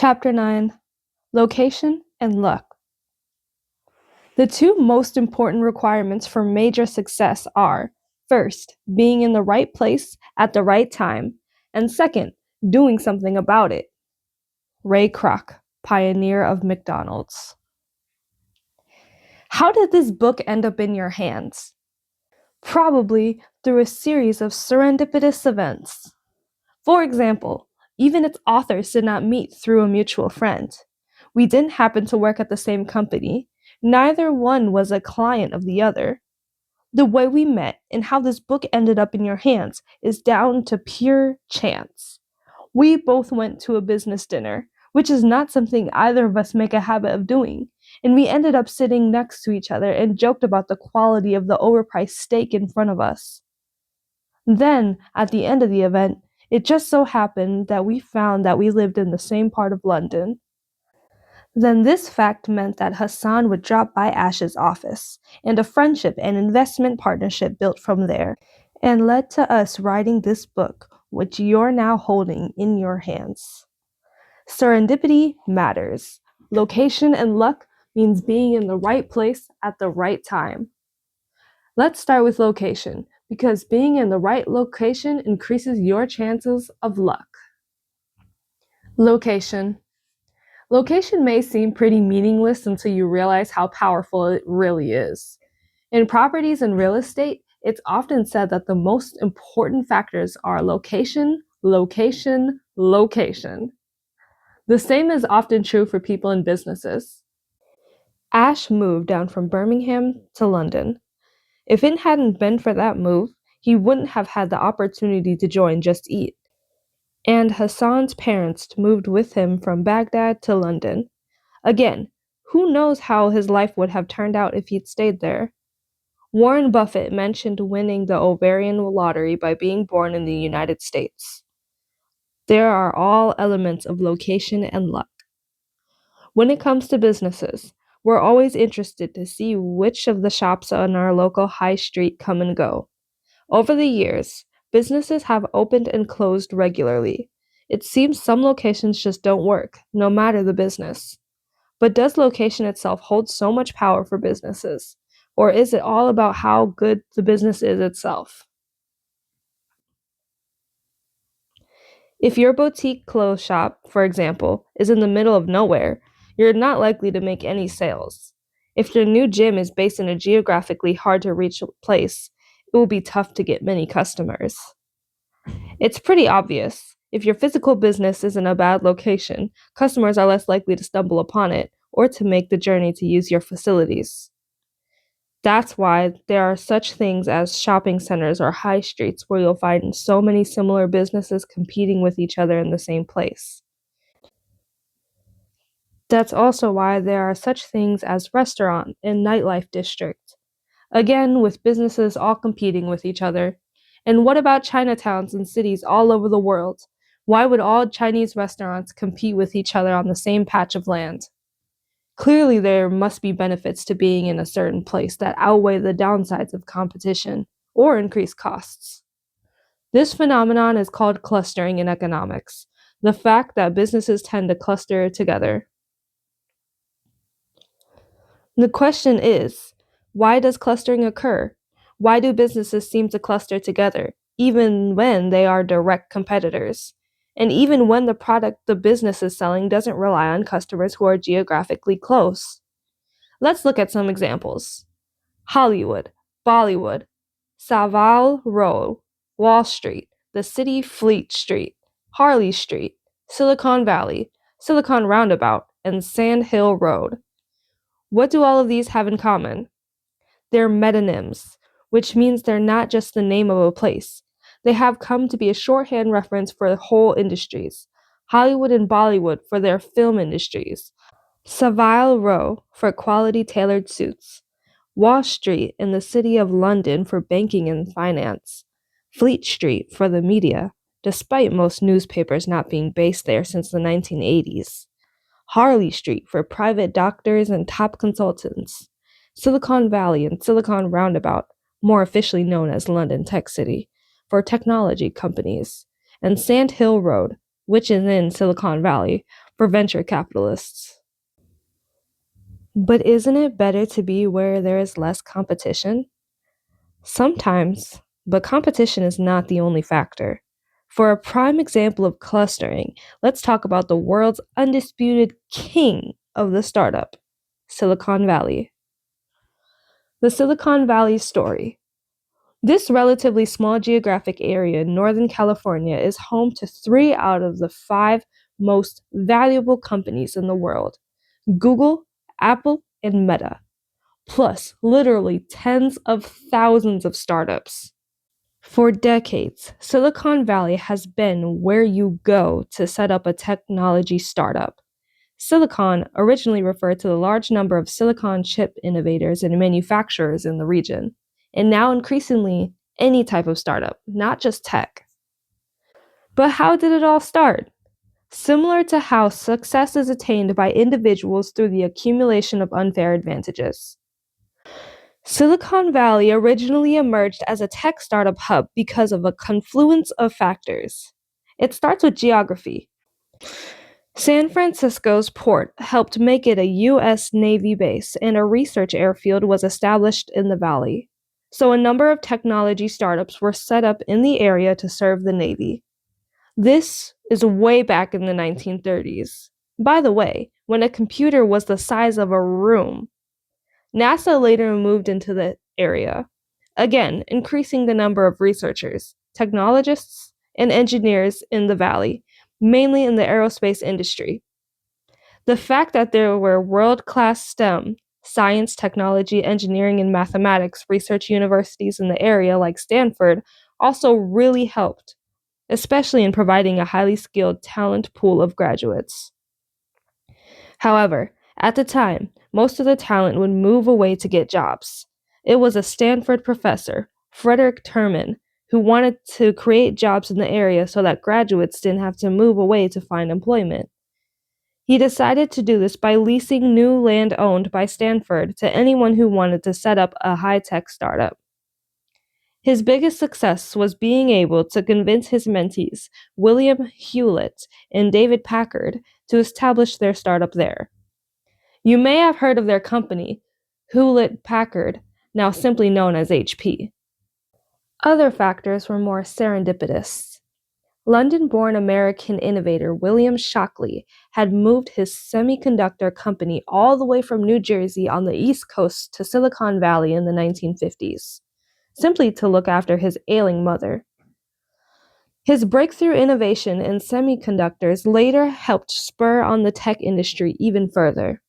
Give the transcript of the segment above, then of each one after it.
Chapter 9: Location and Luck. The two most important requirements for major success are, first, being in the right place at the right time, and second, doing something about it. Ray Kroc, pioneer of McDonald's. How did this book end up in your hands? Probably through a series of serendipitous events. For example, even its authors did not meet through a mutual friend. We didn't happen to work at the same company. Neither one was a client of the other. The way we met and how this book ended up in your hands is down to pure chance. We both went to a business dinner, which is not something either of us make a habit of doing, and we ended up sitting next to each other and joked about the quality of the overpriced steak in front of us. Then, at the end of the event, it just so happened that we found that we lived in the same part of London. Then this fact meant that Hassan would drop by Ash's office, and a friendship and investment partnership built from there, and led to us writing this book, which you're now holding in your hands. Serendipity matters. Location and luck means being in the right place at the right time. Let's start with location, because being in the right location increases your chances of luck. Location. Location may seem pretty meaningless until you realize how powerful it really is. In properties and real estate, it's often said that the most important factors are location, location, location. The same is often true for people in businesses. Ash moved down from Birmingham to London. If it hadn't been for that move, he wouldn't have had the opportunity to join Just Eat. And Hassan's parents moved with him from Baghdad to London. Again, who knows how his life would have turned out if he'd stayed there? Warren Buffett mentioned winning the ovarian lottery by being born in the United States. There are all elements of location and luck. When it comes to businesses, we're always interested to see which of the shops on our local high street come and go. Over the years, businesses have opened and closed regularly. It seems some locations just don't work, no matter the business. But does location itself hold so much power for businesses? Or is it all about how good the business is itself? If your boutique clothes shop, for example, is in the middle of nowhere, you're not likely to make any sales. If your new gym is based in a geographically hard-to-reach place, it will be tough to get many customers. It's pretty obvious. If your physical business is in a bad location, customers are less likely to stumble upon it or to make the journey to use your facilities. That's why there are such things as shopping centers or high streets where you'll find so many similar businesses competing with each other in the same place. That's also why there are such things as restaurant and nightlife districts. Again, with businesses all competing with each other. And what about Chinatowns in cities all over the world? Why would all Chinese restaurants compete with each other on the same patch of land? Clearly, there must be benefits to being in a certain place that outweigh the downsides of competition or increased costs. This phenomenon is called clustering in economics, the fact that businesses tend to cluster together. The question is, why does clustering occur? Why do businesses seem to cluster together, even when they are direct competitors? And even when the product the business is selling doesn't rely on customers who are geographically close? Let's look at some examples. Hollywood, Bollywood, Savile Row, Wall Street, the city Fleet Street, Harley Street, Silicon Valley, Silicon Roundabout, and Sand Hill Road. What do all of these have in common? They're metonyms, which means they're not just the name of a place. They have come to be a shorthand reference for whole industries. Hollywood and Bollywood for their film industries. Savile Row for quality tailored suits. Wall Street in the City of London for banking and finance. Fleet Street for the media, despite most newspapers not being based there since the 1980s. Harley Street for private doctors and top consultants. Silicon Valley and Silicon Roundabout, more officially known as London Tech City, for technology companies. And Sand Hill Road, which is in Silicon Valley, for venture capitalists. But isn't it better to be where there is less competition? Sometimes, but competition is not the only factor. For a prime example of clustering, let's talk about the world's undisputed king of the startup, Silicon Valley. The Silicon Valley story. This relatively small geographic area in Northern California is home to 3 out of the 5 most valuable companies in the world: Google, Apple, and Meta, plus literally tens of thousands of startups. For decades, Silicon Valley has been where you go to set up a technology startup. Silicon originally referred to the large number of silicon chip innovators and manufacturers in the region, and now increasingly any type of startup, not just tech. But how did it all start? Similar to how success is attained by individuals through the accumulation of unfair advantages. Silicon Valley originally emerged as a tech startup hub because of a confluence of factors. It starts with geography. San Francisco's port helped make it a U.S. Navy base, and a research airfield was established in the valley. So a number of technology startups were set up in the area to serve the Navy. This is way back in the 1930s. By the way, when a computer was the size of a room. NASA later moved into the area, again increasing the number of researchers, technologists, and engineers in the valley, mainly in the aerospace industry. The fact that there were world-class STEM, science, technology, engineering, and mathematics research universities in the area like Stanford also really helped, especially in providing a highly skilled talent pool of graduates. However, at the time, most of the talent would move away to get jobs. It was a Stanford professor, Frederick Terman, who wanted to create jobs in the area so that graduates didn't have to move away to find employment. He decided to do this by leasing new land owned by Stanford to anyone who wanted to set up a high-tech startup. His biggest success was being able to convince his mentees, William Hewlett and David Packard, to establish their startup there. You may have heard of their company, Hewlett Packard, now simply known as HP. Other factors were more serendipitous. London-born American innovator William Shockley had moved his semiconductor company all the way from New Jersey on the East Coast to Silicon Valley in the 1950s, simply to look after his ailing mother. His breakthrough innovation in semiconductors later helped spur on the tech industry even further.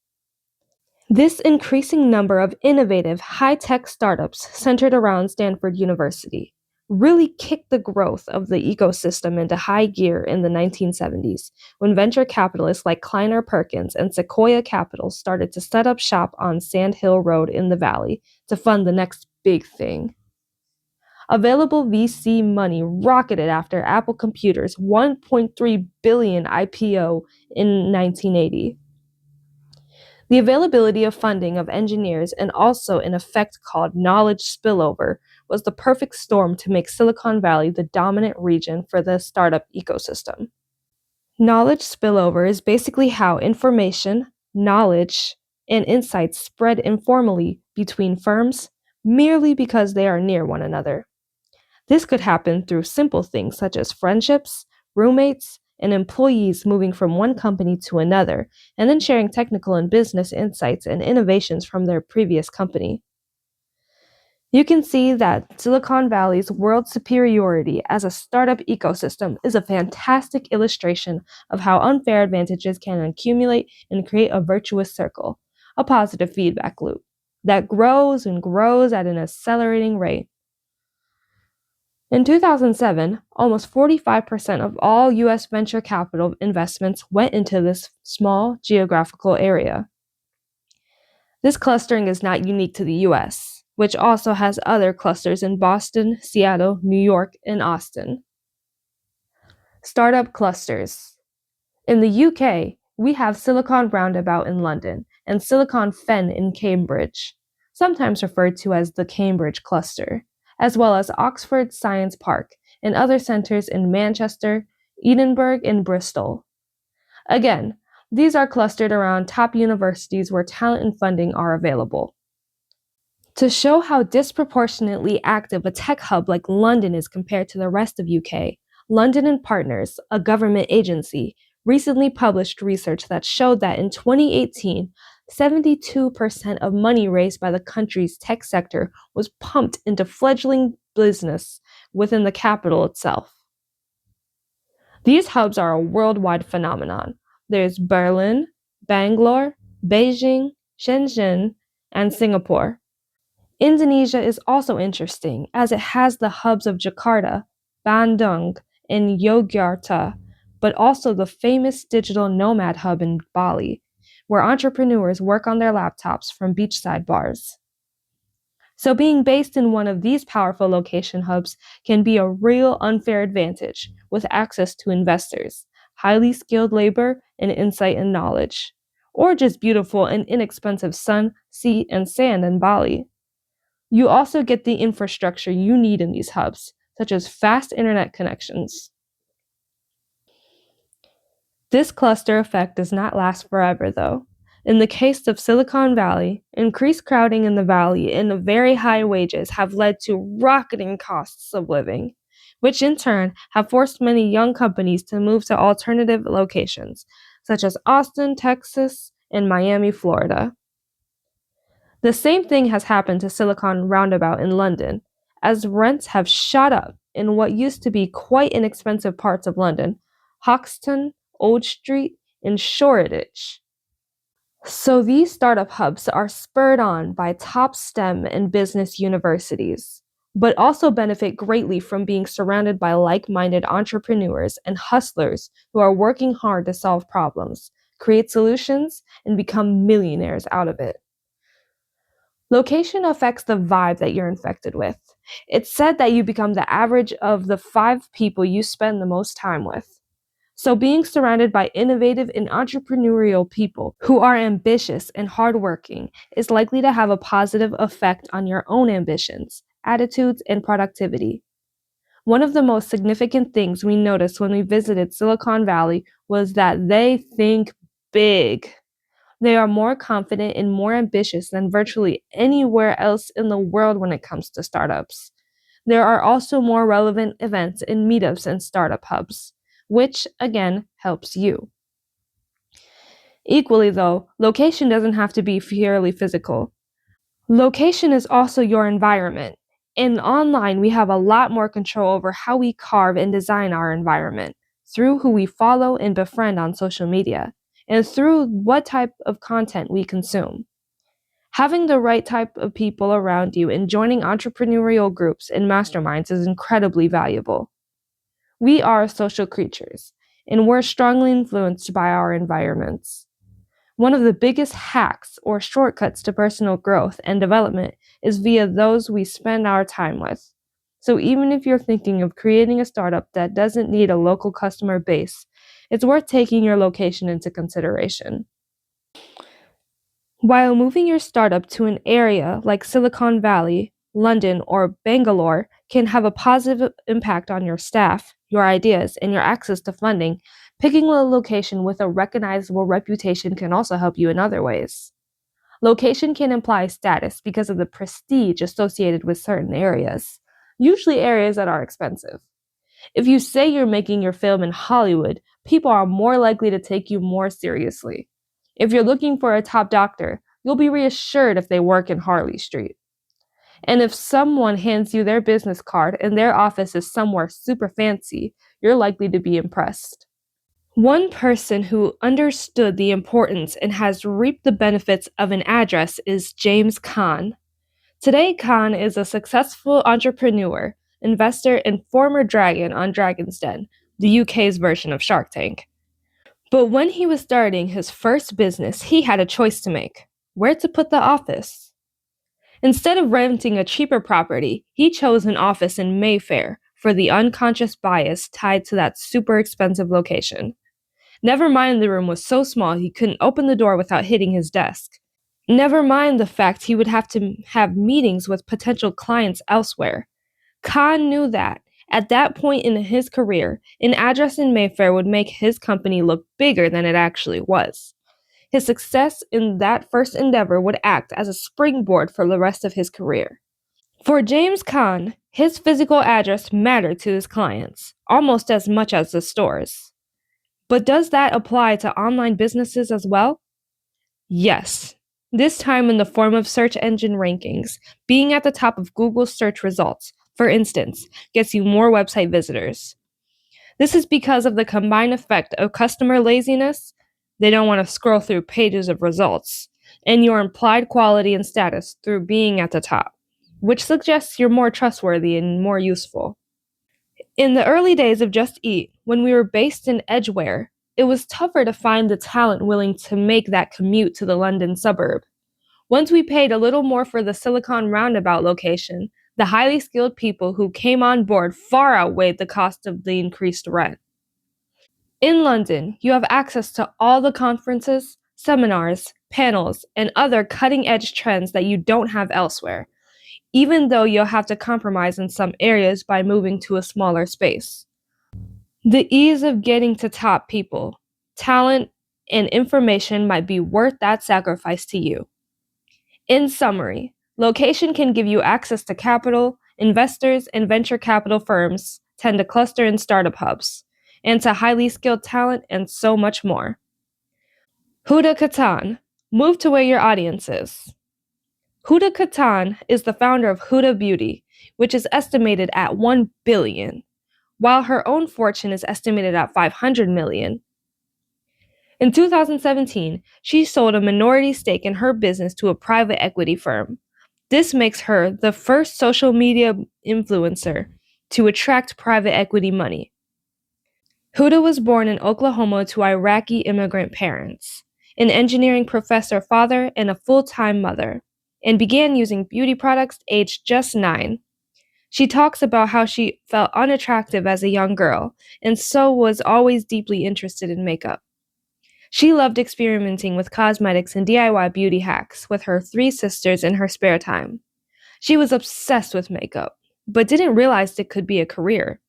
This increasing number of innovative, high-tech startups centered around Stanford University really kicked the growth of the ecosystem into high gear in the 1970s, when venture capitalists like Kleiner Perkins and Sequoia Capital started to set up shop on Sand Hill Road in the Valley to fund the next big thing. Available VC money rocketed after Apple Computer's $1.3 billion IPO in 1980. The availability of funding of engineers and also an effect called knowledge spillover was the perfect storm to make Silicon Valley the dominant region for the startup ecosystem. Knowledge spillover is basically how information, knowledge, and insights spread informally between firms merely because they are near one another. This could happen through simple things such as friendships, roommates, and employees moving from one company to another, and then sharing technical and business insights and innovations from their previous company. You can see that Silicon Valley's world superiority as a startup ecosystem is a fantastic illustration of how unfair advantages can accumulate and create a virtuous circle, a positive feedback loop, that grows and grows at an accelerating rate. In 2007, almost 45% of all U.S. venture capital investments went into this small geographical area. This clustering is not unique to the U.S., which also has other clusters in Boston, Seattle, New York, and Austin. Startup clusters. In the UK, we have Silicon Roundabout in London and Silicon Fen in Cambridge, sometimes referred to as the Cambridge Cluster, as well as Oxford Science Park and other centers in Manchester, Edinburgh, and Bristol. Again, These are clustered around top universities where talent and funding are available. To show how disproportionately active a tech hub like London is compared to the rest of UK, London and Partners, a government agency, recently published research that showed that in 2018, 72% of money raised by the country's tech sector was pumped into fledgling business within the capital itself. These hubs are a worldwide phenomenon. There's Berlin, Bangalore, Beijing, Shenzhen, and Singapore. Indonesia is also interesting as it has the hubs of Jakarta, Bandung, and Yogyakarta, but also the famous digital nomad hub in Bali, where entrepreneurs work on their laptops from beachside bars. So being based in one of these powerful location hubs can be a real unfair advantage with access to investors, highly skilled labor, and insight and knowledge, or just beautiful and inexpensive sun, sea, and sand in Bali. You also get the infrastructure you need in these hubs, such as fast internet connections. This cluster effect does not last forever, though. In the case of Silicon Valley, increased crowding in the valley and very high wages have led to rocketing costs of living, which in turn have forced many young companies to move to alternative locations, such as Austin, Texas, and Miami, Florida. The same thing has happened to Silicon Roundabout in London, as rents have shot up in what used to be quite inexpensive parts of London, Hoxton, Old Street, and Shoreditch. So these startup hubs are spurred on by top STEM and business universities, but also benefit greatly from being surrounded by like-minded entrepreneurs and hustlers who are working hard to solve problems, create solutions, and become millionaires out of it. Location affects the vibe that you're infected with. It's said that you become the average of the 5 people you spend the most time with. So being surrounded by innovative and entrepreneurial people who are ambitious and hardworking is likely to have a positive effect on your own ambitions, attitudes, and productivity. One of the most significant things we noticed when we visited Silicon Valley was that they think big. They are more confident and more ambitious than virtually anywhere else in the world when it comes to startups. There are also more relevant events and meetups in startup hubs, which, again, helps you. Equally, though, location doesn't have to be purely physical. Location is also your environment. And online, we have a lot more control over how we carve and design our environment through who we follow and befriend on social media, and through what type of content we consume. Having the right type of people around you and joining entrepreneurial groups and masterminds is incredibly valuable. We are social creatures, and we're strongly influenced by our environments. One of the biggest hacks or shortcuts to personal growth and development is via those we spend our time with. So even if you're thinking of creating a startup that doesn't need a local customer base, it's worth taking your location into consideration. While moving your startup to an area like Silicon Valley, London, or Bangalore can have a positive impact on your staff, your ideas, and your access to funding, picking a location with a recognizable reputation can also help you in other ways. Location can imply status because of the prestige associated with certain areas, usually areas that are expensive. If you say you're making your film in Hollywood, people are more likely to take you more seriously. If you're looking for a top doctor, you'll be reassured if they work in Harley Street. And if someone hands you their business card and their office is somewhere super fancy, you're likely to be impressed. One person who understood the importance and has reaped the benefits of an address is James Caan. Today, Caan is a successful entrepreneur, investor, and former dragon on Dragon's Den, the UK's version of Shark Tank. But when he was starting his first business, he had a choice to make: where to put the office. Instead of renting a cheaper property, he chose an office in Mayfair for the unconscious bias tied to that super expensive location. Never mind the room was so small he couldn't open the door without hitting his desk. Never mind the fact he would have to have meetings with potential clients elsewhere. Caan knew that, At that point in his career, an address in Mayfair would make his company look bigger than it actually was. His success in that first endeavor would act as a springboard for the rest of his career. For James Caan, his physical address mattered to his clients, almost as much as the stores. But does that apply to online businesses as well? Yes. This time in the form of search engine rankings. Being at the top of Google's search results, for instance, gets you more website visitors. This is because of the combined effect of customer laziness, they don't want to scroll through pages of results, and your implied quality and status through being at the top, which suggests you're more trustworthy and more useful. In the early days of Just Eat, when we were based in Edgware, it was tougher to find the talent willing to make that commute to the London suburb. Once we paid a little more for the Silicon Roundabout location, the highly skilled people who came on board far outweighed the cost of the increased rent. In London, you have access to all the conferences, seminars, panels, and other cutting-edge trends that you don't have elsewhere, even though you'll have to compromise in some areas by moving to a smaller space. The ease of getting to top people, talent, and information might be worth that sacrifice to you. In summary, location can give you access to capital, investors and venture capital firms tend to cluster in startup hubs, and to highly skilled talent and so much more. Huda Kattan, move to where your audience is. Huda Kattan is the founder of Huda Beauty, which is estimated at $1 billion, while her own fortune is estimated at $500 million. In 2017, she sold a minority stake in her business to a private equity firm. This makes her the first social media influencer to attract private equity money. Huda was born in Oklahoma to Iraqi immigrant parents, an engineering professor father, and a full-time mother, and began using beauty products aged just 9. She talks about how she felt unattractive as a young girl, and so was always deeply interested in makeup. She loved experimenting with cosmetics and DIY beauty hacks with her 3 sisters in her spare time. She was obsessed with makeup, but didn't realize it could be a career.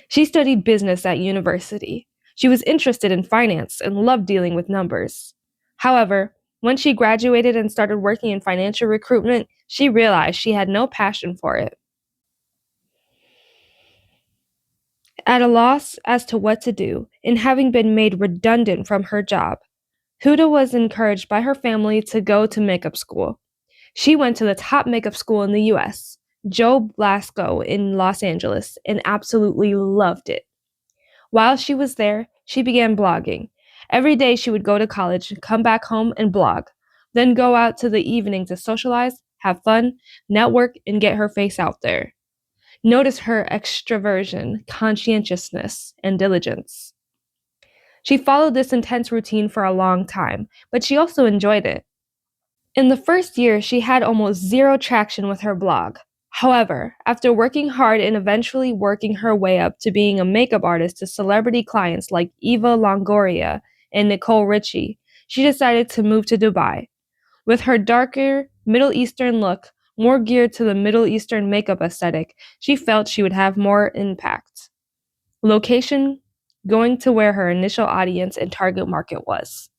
She studied business at university. She was interested in finance and loved dealing with numbers. However, when she graduated and started working in financial recruitment, she realized she had no passion for it. At a loss as to what to do, and having been made redundant from her job, Huda was encouraged by her family to go to makeup school. She went to the top makeup school in the US, Joe Blasco in Los Angeles, and absolutely loved it. While she was there, she began blogging. Every day she would go to college, come back home and blog, then go out to the evening to socialize, have fun, network, and get her face out there. Notice her extroversion, conscientiousness, and diligence. She followed this intense routine for a long time, but she also enjoyed it. In the first year, she had almost zero traction with her blog. However, after working hard and eventually working her way up to being a makeup artist to celebrity clients like Eva Longoria and Nicole Richie, she decided to move to Dubai. With her darker, Middle Eastern look, more geared to the Middle Eastern makeup aesthetic, she felt she would have more impact. Location, going to where her initial audience and target market was.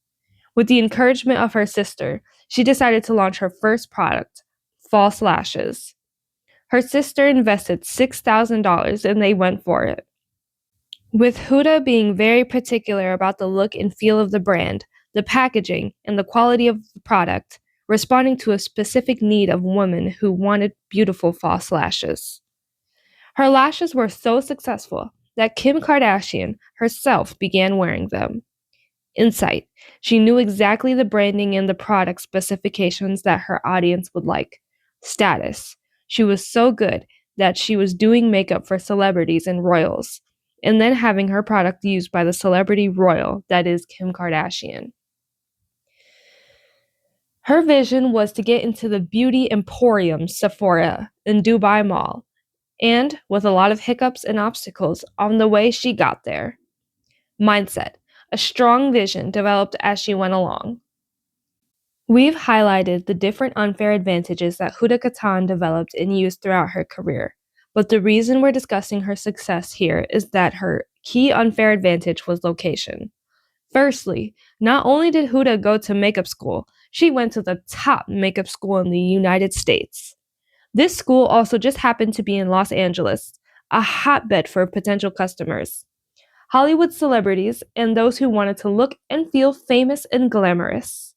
With the encouragement of her sister, she decided to launch her first product, false lashes. Her sister invested $6,000 and they went for it. With Huda being very particular about the look and feel of the brand, the packaging, and the quality of the product, responding to a specific need of women who wanted beautiful false lashes. Her lashes were so successful that Kim Kardashian herself began wearing them. Insight. She knew exactly the branding and the product specifications that her audience would like. Status. She was so good that she was doing makeup for celebrities and royals, and then having her product used by the celebrity royal that is Kim Kardashian. Her vision was to get into the beauty emporium Sephora in Dubai Mall, and with a lot of hiccups and obstacles on the way she got there. Mindset. A strong vision developed as she went along. We've highlighted the different unfair advantages that Huda Kattan developed and used throughout her career, But the reason we're discussing her success here is that her key unfair advantage was location. Firstly, not only did Huda go to makeup school, she went to the top makeup school in the United States. This school also just happened to be in Los Angeles, a hotbed for potential customers. Hollywood celebrities and those who wanted to look and feel famous and glamorous.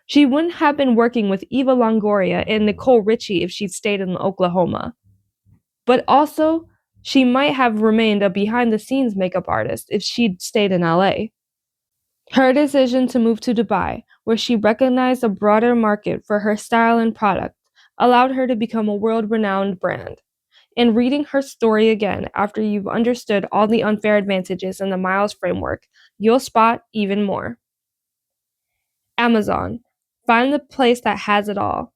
She wouldn't have been working with Eva Longoria and Nicole Richie if she'd stayed in Oklahoma. But also, she might have remained a behind-the-scenes makeup artist if she'd stayed in LA. Her decision to move to Dubai, where she recognized a broader market for her style and product, allowed her to become a world-renowned brand. And reading her story again after you've understood all the unfair advantages in the Miles framework, you'll spot even more. Amazon. Find the place that has it all.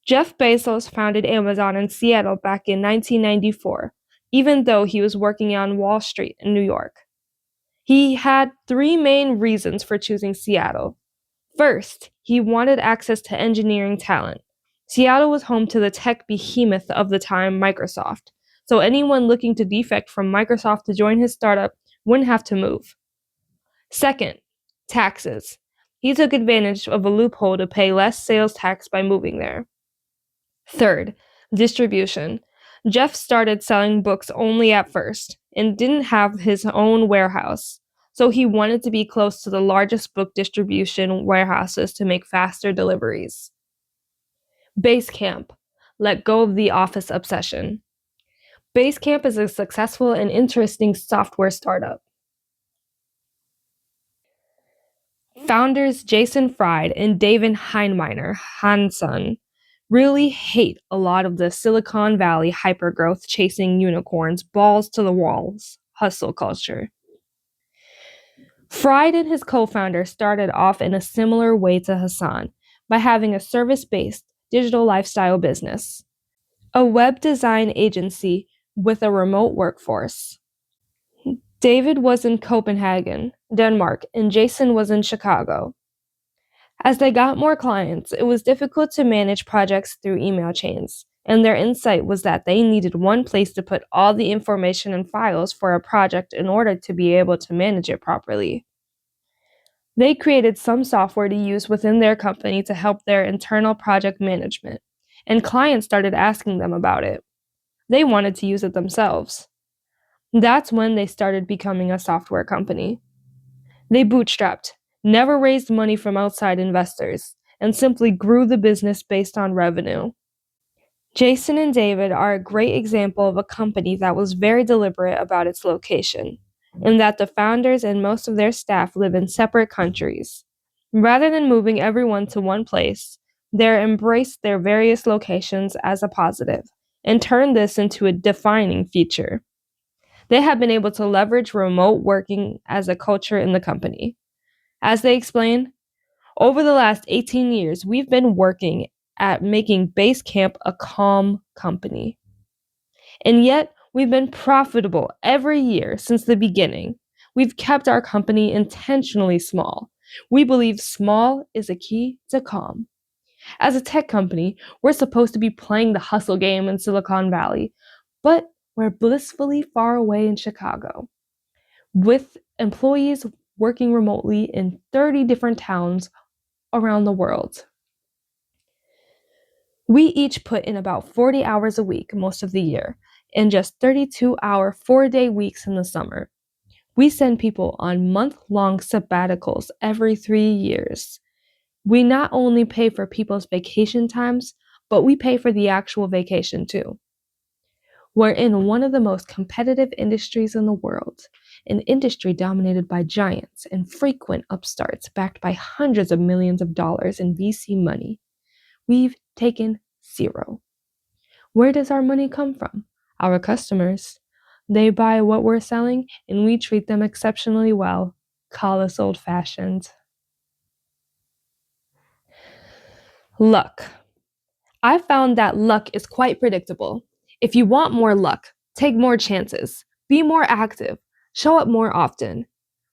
Jeff Bezos founded Amazon in Seattle back in 1994, even though he was working on Wall Street in New York. He had three main reasons for choosing Seattle. First, he wanted access to engineering talent. Seattle was home to the tech behemoth of the time, Microsoft, so anyone looking to defect from Microsoft to join his startup wouldn't have to move. Second, taxes. He took advantage of a loophole to pay less sales tax by moving there. Third, distribution. Jeff started selling books only at first and didn't have his own warehouse, so he wanted to be close to the largest book distribution warehouses to make faster deliveries. Basecamp. Let go of the office obsession. Basecamp is a successful and interesting software startup. Founders Jason Fried and David Heinemeier Hansson really hate a lot of the Silicon Valley hypergrowth chasing unicorns, balls to the walls, hustle culture. Fried and his co-founder started off in a similar way to Hassan by having a service-based digital lifestyle business, a web design agency with a remote workforce. David was in Copenhagen, Denmark, and Jason was in Chicago. As they got more clients, it was difficult to manage projects through email chains, and their insight was that they needed one place to put all the information and files for a project in order to be able to manage it properly. They created some software to use within their company to help their internal project management, and clients started asking them about it. They wanted to use it themselves. That's when they started becoming a software company. They bootstrapped, never raised money from outside investors, and simply grew the business based on revenue. Jason and David are a great example of a company that was very deliberate about its location, in that the founders and most of their staff live in separate countries. Rather than moving everyone to one place, they embraced their various locations as a positive, and turned this into a defining feature. They have been able to leverage remote working as a culture in the company. As they explain, over the last 18 years, we've been working at making Basecamp a calm company. And yet, we've been profitable every year since the beginning. We've kept our company intentionally small. We believe small is a key to calm. As a tech company, we're supposed to be playing the hustle game in Silicon Valley, but we're blissfully far away in Chicago, with employees working remotely in 30 different towns around the world. We each put in about 40 hours a week most of the year, and just 32-hour, 4-day weeks in the summer. We send people on month-long sabbaticals every 3 years. We not only pay for people's vacation times, but we pay for the actual vacation too. We're in one of the most competitive industries in the world, an industry dominated by giants and frequent upstarts backed by hundreds of millions of dollars in VC money. We've taken zero. Where does our money come from? Our customers. They buy what we're selling, and we treat them exceptionally well. Call us old-fashioned. Luck. I found that luck is quite predictable. If you want more luck, take more chances, be more active, show up more often.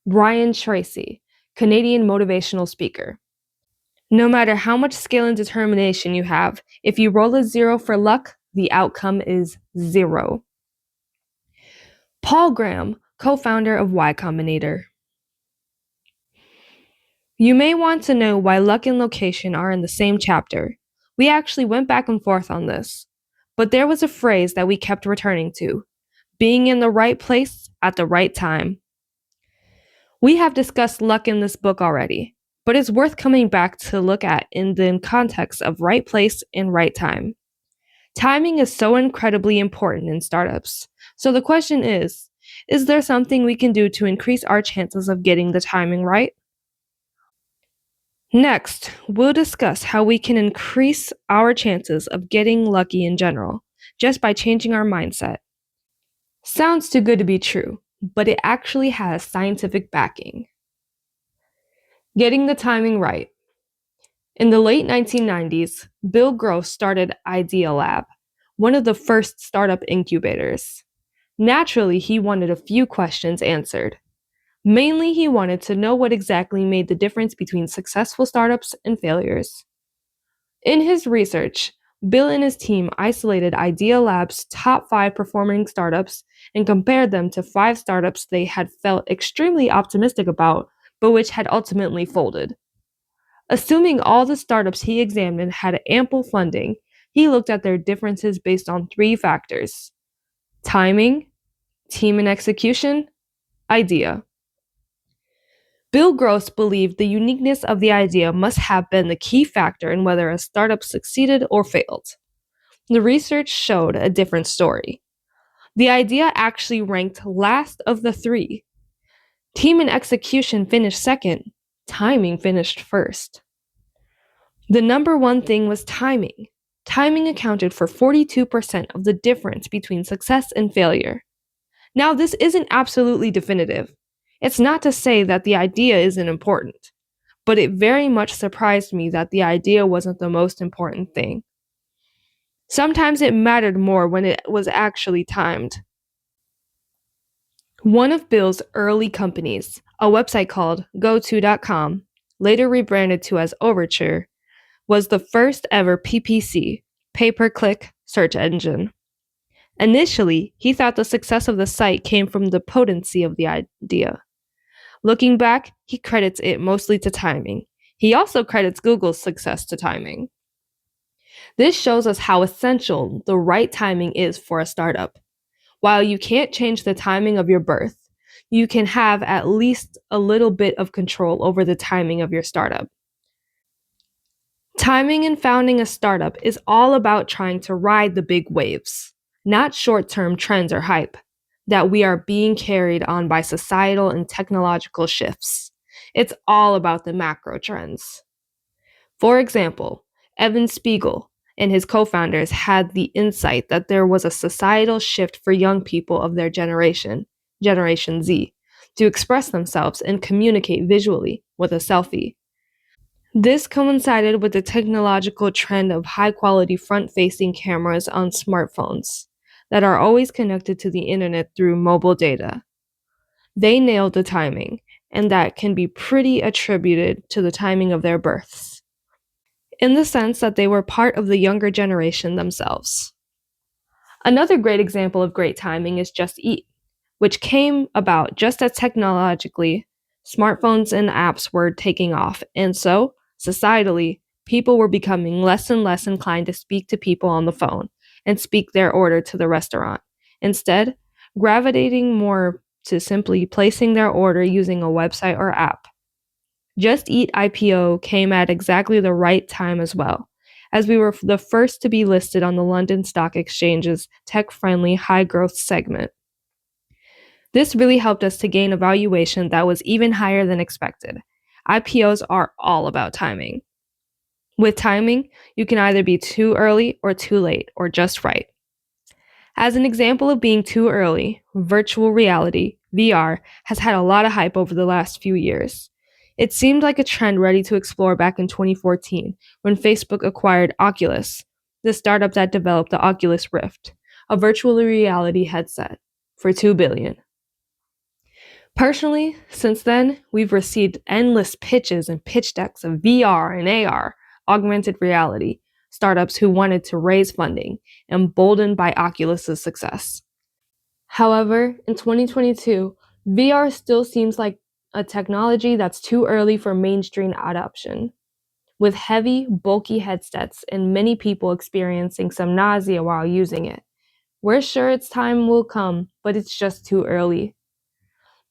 Brian Tracy, Canadian motivational speaker. No matter how much skill and determination you have, if you roll a 0 for luck, the outcome is 0. Paul Graham, co-founder of Y Combinator. You may want to know why luck and location are in the same chapter. We actually went back and forth on this, but there was a phrase that we kept returning to: being in the right place at the right time. We have discussed luck in this book already, but it's worth coming back to look at in the context of right place and right time. Timing is so incredibly important in startups. So the question is there something we can do to increase our chances of getting the timing right? Next, we'll discuss how we can increase our chances of getting lucky in general, just by changing our mindset. Sounds too good to be true, but it actually has scientific backing. Getting the timing right. In the late 1990s, Bill Gross started Idea Lab, one of the first startup incubators. Naturally, he wanted a few questions answered. Mainly, he wanted to know what exactly made the difference between successful startups and failures. In his research, Bill and his team isolated Idea Lab's top 5 performing startups and compared them to 5 startups they had felt extremely optimistic about, but which had ultimately folded. Assuming all the startups he examined had ample funding, he looked at their differences based on 3 factors: timing, team and execution, idea. Bill Gross believed the uniqueness of the idea must have been the key factor in whether a startup succeeded or failed. The research showed a different story. The idea actually ranked last of the 3. Team and execution finished second, timing finished first. The number one thing was timing. Timing accounted for 42% of the difference between success and failure. Now, this isn't absolutely definitive. It's not to say that the idea isn't important, but it very much surprised me that the idea wasn't the most important thing. Sometimes it mattered more when it was actually timed. One of Bill's early companies, a website called GoTo.com, later rebranded to as Overture, was the first ever PPC, pay-per-click search engine. Initially, he thought the success of the site came from the potency of the idea. Looking back, he credits it mostly to timing. He also credits Google's success to timing. This shows us how essential the right timing is for a startup. While you can't change the timing of your birth, you can have at least a little bit of control over the timing of your startup. Timing in founding a startup is all about trying to ride the big waves, not short-term trends or hype that we are being carried on by societal and technological shifts. It's all about the macro trends. For example, Evan Spiegel and his co-founders had the insight that there was a societal shift for young people of their generation, Generation Z, to express themselves and communicate visually with a selfie. This coincided with the technological trend of high-quality front-facing cameras on smartphones that are always connected to the internet through mobile data. They nailed the timing, and that can be pretty attributed to the timing of their births, in the sense that they were part of the younger generation themselves. Another great example of great timing is Just Eat, which came about just as technologically smartphones and apps were taking off, and so, societally, people were becoming less and less inclined to speak to people on the phone and speak their order to the restaurant, instead gravitating more to simply placing their order using a website or app. Just Eat IPO came at exactly the right time as well, as we were the first to be listed on the London Stock Exchange's tech-friendly high-growth segment. This really helped us to gain a valuation that was even higher than expected. IPOs are all about timing. With timing, you can either be too early or too late, or just right. As an example of being too early, virtual reality, VR, has had a lot of hype over the last few years. It seemed like a trend ready to explore back in 2014 when Facebook acquired Oculus, the startup that developed the Oculus Rift, a virtual reality headset, for $2 billion. Personally, since then, we've received endless pitches and pitch decks of VR and AR, augmented reality, startups who wanted to raise funding, emboldened by Oculus's success. However, in 2022, VR still seems like a technology that's too early for mainstream adoption. With heavy, bulky headsets and many people experiencing some nausea while using it. We're sure its time will come, but it's just too early.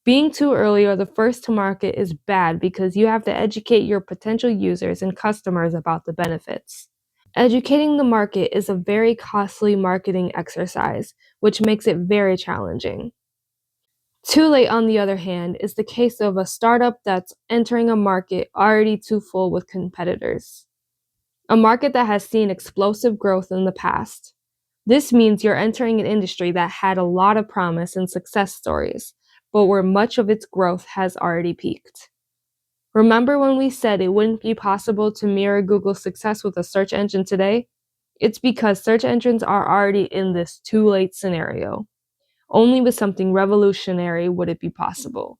Being too early or the first to market is bad because you have to educate your potential users and customers about the benefits. Educating the market is a very costly marketing exercise, which makes it very challenging. Too late, on the other hand, is the case of a startup that's entering a market already too full with competitors. A market that has seen explosive growth in the past. This means you're entering an industry that had a lot of promise and success stories, but where much of its growth has already peaked. Remember when we said it wouldn't be possible to mirror Google's success with a search engine today? It's because search engines are already in this too late scenario. Only with something revolutionary would it be possible.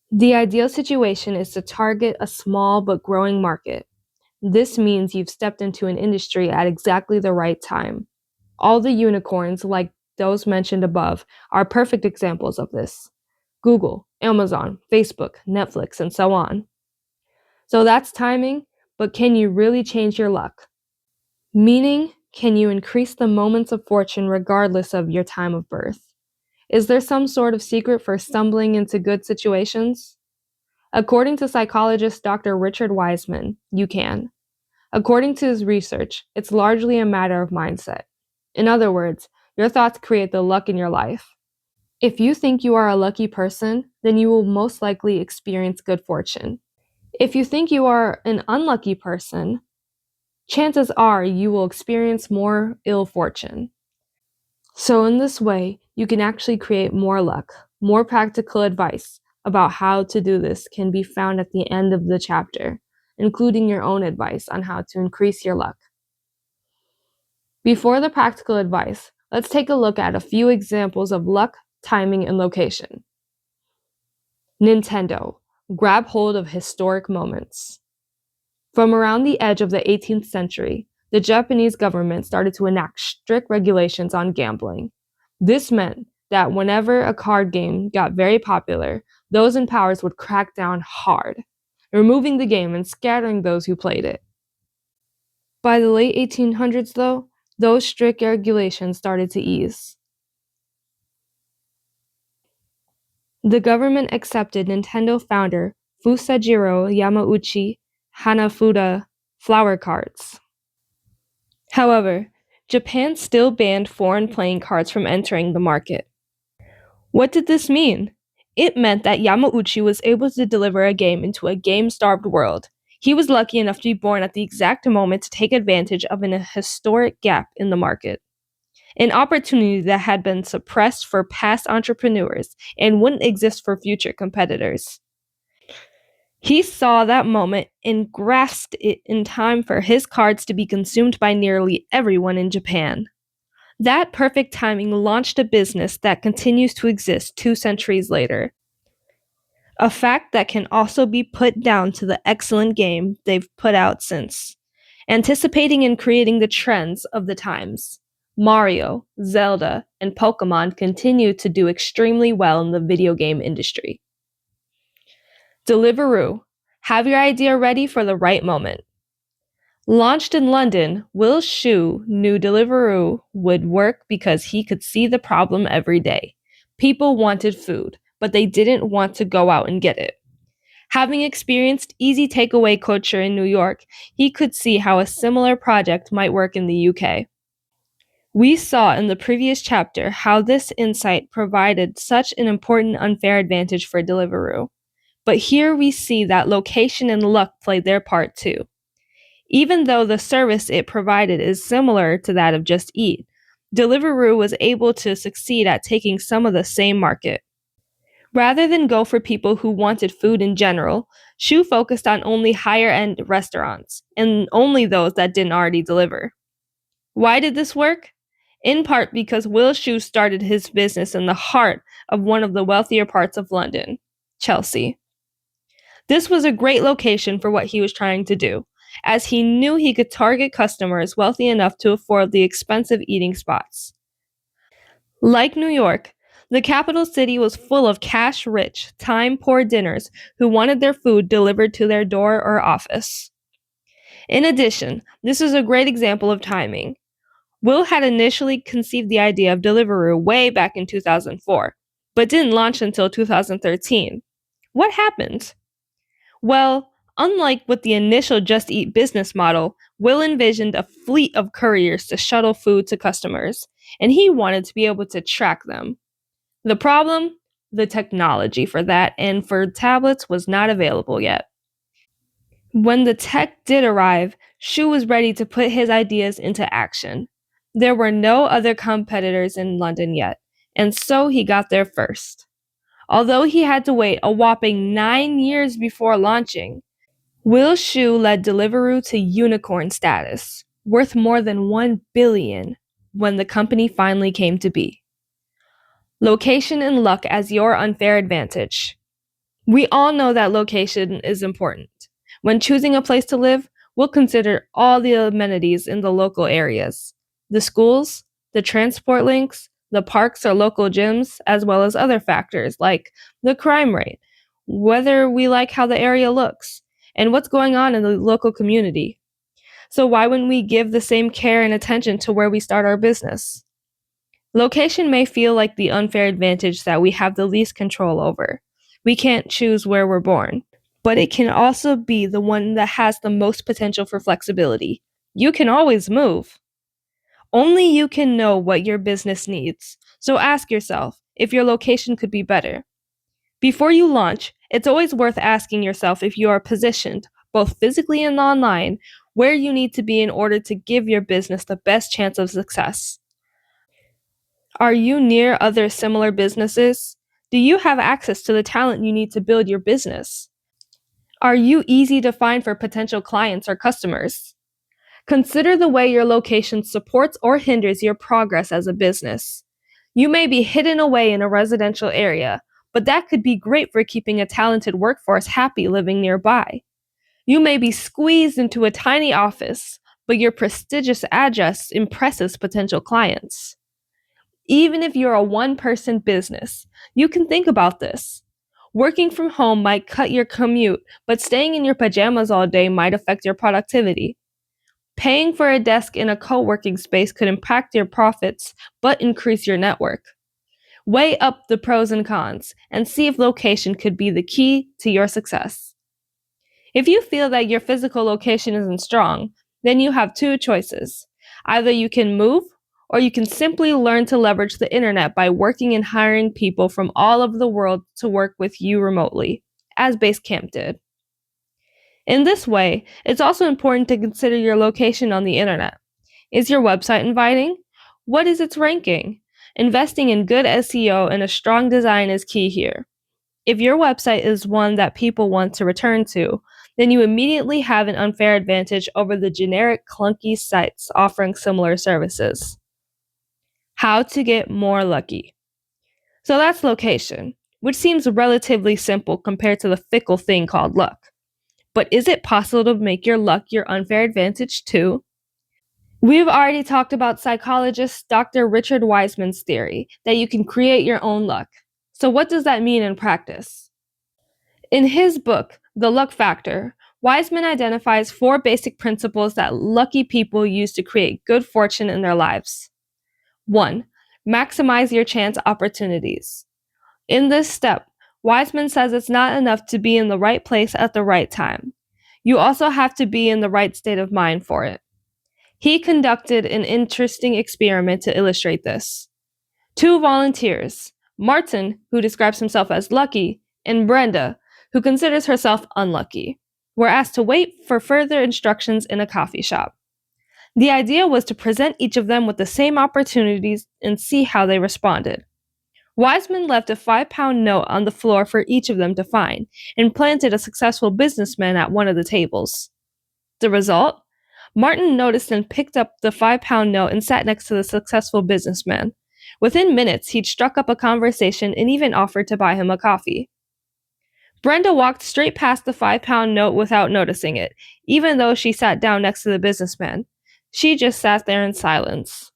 The ideal situation is to target a small but growing market. This means you've stepped into an industry at exactly the right time. All the unicorns, like those mentioned above, are perfect examples of this. Google, Amazon, Facebook, Netflix, and so on. So that's timing, but can you really change your luck? Meaning, can you increase the moments of fortune regardless of your time of birth? Is there some sort of secret for stumbling into good situations? According to psychologist Dr. Richard Wiseman, you can. According to his research, it's largely a matter of mindset. In other words, your thoughts create the luck in your life. If you think you are a lucky person, then you will most likely experience good fortune. If you think you are an unlucky person, chances are you will experience more ill fortune. So in this way, you can actually create more luck. More practical advice about how to do this can be found at the end of the chapter, including your own advice on how to increase your luck. Before the practical advice, let's take a look at a few examples of luck, timing, and location. Nintendo. Grab hold of historic moments. From around the edge of the 18th century, the Japanese government started to enact strict regulations on gambling. This meant that whenever a card game got very popular, those in powers would crack down hard, removing the game and scattering those who played it. By the late 1800s, though, those strict regulations started to ease. The government accepted Nintendo founder Fusajiro Yamauchi Hanafuda flower cards. However, Japan still banned foreign playing cards from entering the market. What did this mean? It meant that Yamauchi was able to deliver a game into a game-starved world. He was lucky enough to be born at the exact moment to take advantage of a historic gap in the market. An opportunity that had been suppressed for past entrepreneurs and wouldn't exist for future competitors. He saw that moment and grasped it in time for his cards to be consumed by nearly everyone in Japan. That perfect timing launched a business that continues to exist 2 centuries later. A fact that can also be put down to the excellent game they've put out since. Anticipating and creating the trends of the times. Mario, Zelda, and Pokemon continue to do extremely well in the video game industry. Deliveroo. Have your idea ready for the right moment. Launched in London, Will Shu knew Deliveroo would work because he could see the problem every day. People wanted food, but they didn't want to go out and get it. Having experienced easy takeaway culture in New York, he could see how a similar project might work in the UK. We saw in the previous chapter how this insight provided such an important unfair advantage for Deliveroo. But here we see that location and luck played their part too. Even though the service it provided is similar to that of Just Eat, Deliveroo was able to succeed at taking some of the same market. Rather than go for people who wanted food in general, Shu focused on only higher-end restaurants, and only those that didn't already deliver. Why did this work? In part because Will Shu started his business in the heart of one of the wealthier parts of London, Chelsea. This was a great location for what he was trying to do, as he knew he could target customers wealthy enough to afford the expensive eating spots. Like New York, the capital city was full of cash-rich, time-poor dinners who wanted their food delivered to their door or office. In addition, this is a great example of timing. Will had initially conceived the idea of Deliveroo way back in 2004, but didn't launch until 2013. What happened? Well, unlike with the initial Just Eat business model, Will envisioned a fleet of couriers to shuttle food to customers, and he wanted to be able to track them. The problem? The technology for that and for tablets was not available yet. When the tech did arrive, Shu was ready to put his ideas into action. There were no other competitors in London yet, and so he got there first. Although he had to wait a whopping 9 years before launching, Will Shu led Deliveroo to unicorn status, worth more than $1 billion when the company finally came to be. Location and luck as your unfair advantage. We all know that location is important. When choosing a place to live, we'll consider all the amenities in the local areas. The schools, the transport links, the parks or local gyms, as well as other factors like the crime rate, whether we like how the area looks, and what's going on in the local community. So why wouldn't we give the same care and attention to where we start our business? Location may feel like the unfair advantage that we have the least control over. We can't choose where we're born, but it can also be the one that has the most potential for flexibility. You can always move. Only you can know what your business needs, so ask yourself if your location could be better. Before you launch, it's always worth asking yourself if you are positioned, both physically and online, where you need to be in order to give your business the best chance of success. Are you near other similar businesses? Do you have access to the talent you need to build your business? Are you easy to find for potential clients or customers? Consider the way your location supports or hinders your progress as a business. You may be hidden away in a residential area, but that could be great for keeping a talented workforce happy living nearby. You may be squeezed into a tiny office, but your prestigious address impresses potential clients. Even if you're a one-person business, you can think about this. Working from home might cut your commute, but staying in your pajamas all day might affect your productivity. Paying for a desk in a co-working space could impact your profits, but increase your network. Weigh up the pros and cons and see if location could be the key to your success. If you feel that your physical location isn't strong, then you have two choices. Either you can move, or you can simply learn to leverage the internet by working and hiring people from all over the world to work with you remotely, as Basecamp did. In this way, it's also important to consider your location on the internet. Is your website inviting? What is its ranking? Investing in good SEO and a strong design is key here. If your website is one that people want to return to, then you immediately have an unfair advantage over the generic clunky sites offering similar services. How to get more lucky. So that's location, which seems relatively simple compared to the fickle thing called luck. But is it possible to make your luck your unfair advantage too? We've already talked about psychologist Dr. Richard Wiseman's theory that you can create your own luck. So what does that mean in practice? In his book, The Luck Factor, Wiseman identifies 4 basic principles that lucky people use to create good fortune in their lives. 1. Maximize your chance opportunities. In this step, Wiseman says it's not enough to be in the right place at the right time. You also have to be in the right state of mind for it. He conducted an interesting experiment to illustrate this. 2 volunteers, Martin, who describes himself as lucky, and Brenda, who considers herself unlucky, were asked to wait for further instructions in a coffee shop. The idea was to present each of them with the same opportunities and see how they responded. Wiseman left a £5 note on the floor for each of them to find and planted a successful businessman at one of the tables. The result? Martin noticed and picked up the £5 note and sat next to the successful businessman. Within minutes, he'd struck up a conversation and even offered to buy him a coffee. Brenda walked straight past the £5 note without noticing it, even though she sat down next to the businessman. She just sat there in silence.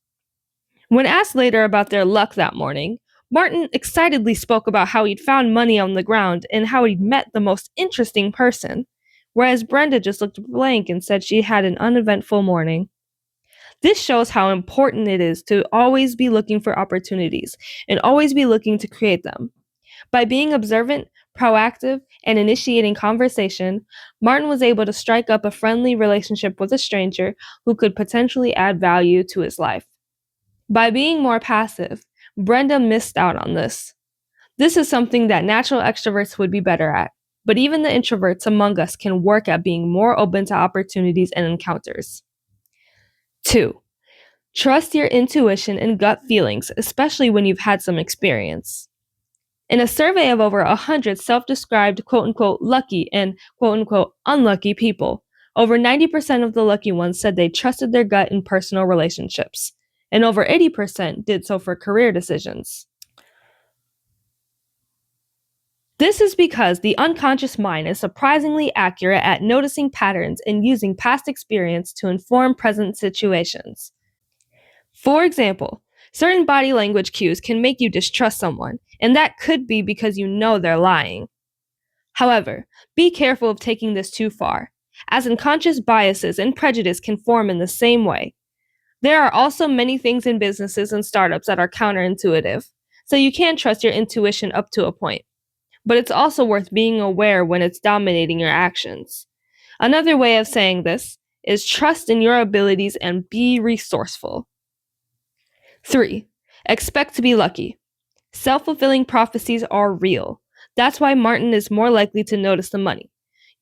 When asked later about their luck that morning, Martin excitedly spoke about how he'd found money on the ground and how he'd met the most interesting person, whereas Brenda just looked blank and said she had an uneventful morning. This shows how important it is to always be looking for opportunities and always be looking to create them. By being observant, proactive, and initiating conversation, Martin was able to strike up a friendly relationship with a stranger who could potentially add value to his life. By being more passive, Brenda missed out on this. This is something that natural extroverts would be better at, but even the introverts among us can work at being more open to opportunities and encounters. 2. Trust your intuition and gut feelings, especially when you've had some experience. In a survey of over 100 self-described quote-unquote lucky and quote-unquote unlucky people, over 90% of the lucky ones said they trusted their gut in personal relationships, and over 80% did so for career decisions. This is because the unconscious mind is surprisingly accurate at noticing patterns and using past experience to inform present situations. For example, certain body language cues can make you distrust someone, and that could be because you know they're lying. However, be careful of taking this too far, as unconscious biases and prejudice can form in the same way. There are also many things in businesses and startups that are counterintuitive, so you can trust your intuition up to a point. But it's also worth being aware when it's dominating your actions. Another way of saying this is trust in your abilities and be resourceful. 3. Expect to be lucky. Self-fulfilling prophecies are real. That's why Martin is more likely to notice the money.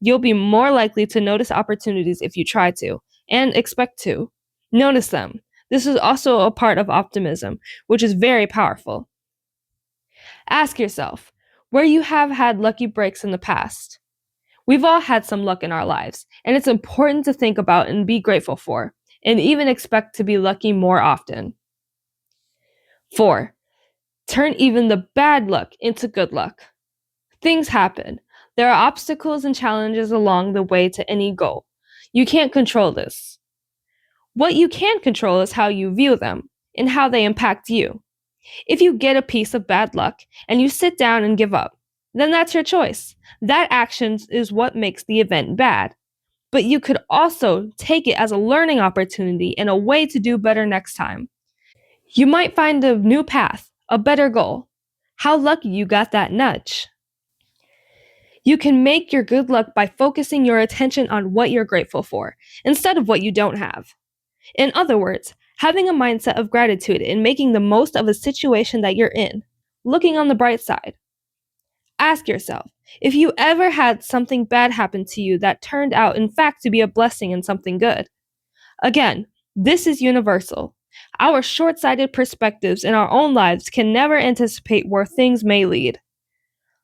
You'll be more likely to notice opportunities if you try to, and expect to. Notice them. This is also a part of optimism, which is very powerful. Ask yourself, where you have had lucky breaks in the past. We've all had some luck in our lives, and it's important to think about and be grateful for, and even expect to be lucky more often. 4. Turn even the bad luck into good luck. Things happen. There are obstacles and challenges along the way to any goal. You can't control this. What you can control is how you view them and how they impact you. If you get a piece of bad luck and you sit down and give up, then that's your choice. That action is what makes the event bad. But you could also take it as a learning opportunity and a way to do better next time. You might find a new path, a better goal. How lucky you got that nudge. You can make your good luck by focusing your attention on what you're grateful for, instead of what you don't have. In other words, having a mindset of gratitude and making the most of a situation that you're in, looking on the bright side. Ask yourself, if you ever had something bad happen to you that turned out in fact to be a blessing and something good. Again, this is universal. Our short-sighted perspectives in our own lives can never anticipate where things may lead.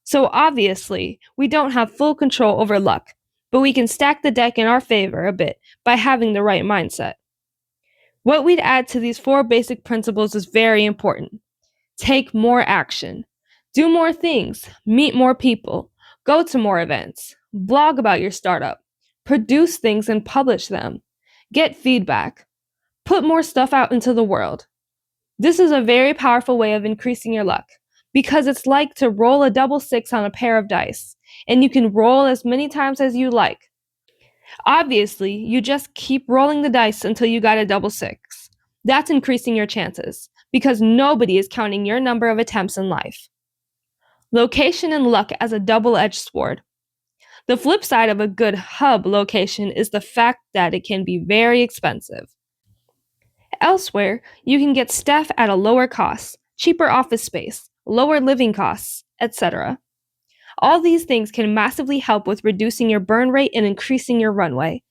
So obviously, we don't have full control over luck, but we can stack the deck in our favor a bit by having the right mindset. What we'd add to these 4 basic principles is very important. Take more action. Do more things. Meet more people. Go to more events. Blog about your startup. Produce things and publish them. Get feedback. Put more stuff out into the world. This is a very powerful way of increasing your luck, because it's like to roll a double 6 on a pair of dice, and you can roll as many times as you like. Obviously, you just keep rolling the dice until you got a double 6. That's increasing your chances, because nobody is counting your number of attempts in life. Location and luck as a double-edged sword. The flip side of a good hub location is the fact that it can be very expensive. Elsewhere, you can get staff at a lower cost, cheaper office space, lower living costs, etc. All these things can massively help with reducing your burn rate and increasing your runway.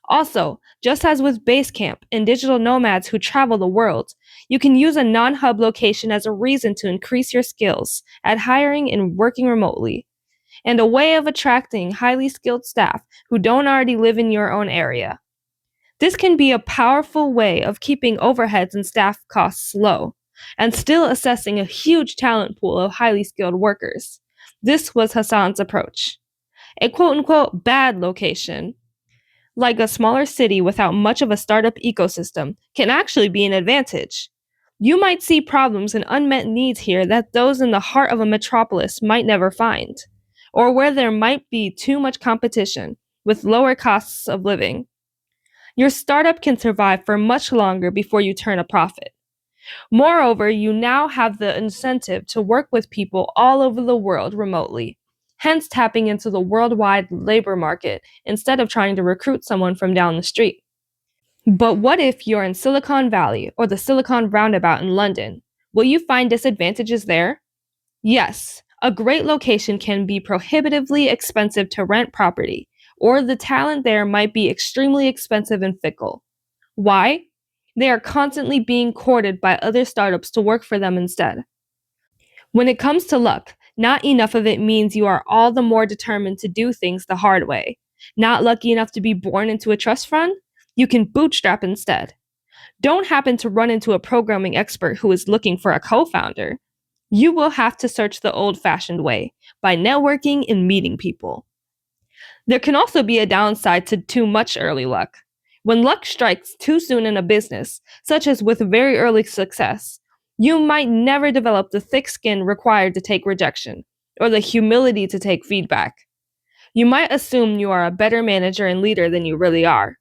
Also, just as with Basecamp and digital nomads who travel the world, you can use a non-hub location as a reason to increase your skills at hiring and working remotely, and a way of attracting highly skilled staff who don't already live in your own area. This can be a powerful way of keeping overheads and staff costs low, and still assessing a huge talent pool of highly skilled workers. This was Hassan's approach. A quote-unquote bad location, like a smaller city without much of a startup ecosystem, can actually be an advantage. You might see problems and unmet needs here that those in the heart of a metropolis might never find, or where there might be too much competition with lower costs of living. Your startup can survive for much longer before you turn a profit. Moreover, you now have the incentive to work with people all over the world remotely, hence tapping into the worldwide labor market instead of trying to recruit someone from down the street. But what if you're in Silicon Valley or the Silicon Roundabout in London? Will you find disadvantages there? Yes, a great location can be prohibitively expensive to rent property, or the talent there might be extremely expensive and fickle. Why? They are constantly being courted by other startups to work for them instead. When it comes to luck, not enough of it means you are all the more determined to do things the hard way. Not lucky enough to be born into a trust fund? You can bootstrap instead. Don't happen to run into a programming expert who is looking for a co-founder. You will have to search the old-fashioned way, by networking and meeting people. There can also be a downside to too much early luck. When luck strikes too soon in a business, such as with very early success, you might never develop the thick skin required to take rejection, or the humility to take feedback. You might assume you are a better manager and leader than you really are.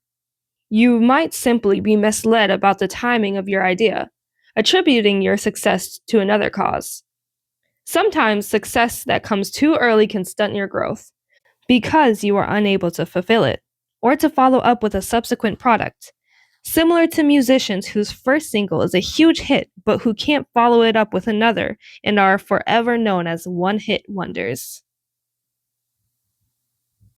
You might simply be misled about the timing of your idea, attributing your success to another cause. Sometimes success that comes too early can stunt your growth, because you are unable to fulfill it, or to follow up with a subsequent product. Similar to musicians whose first single is a huge hit, but who can't follow it up with another and are forever known as one-hit wonders.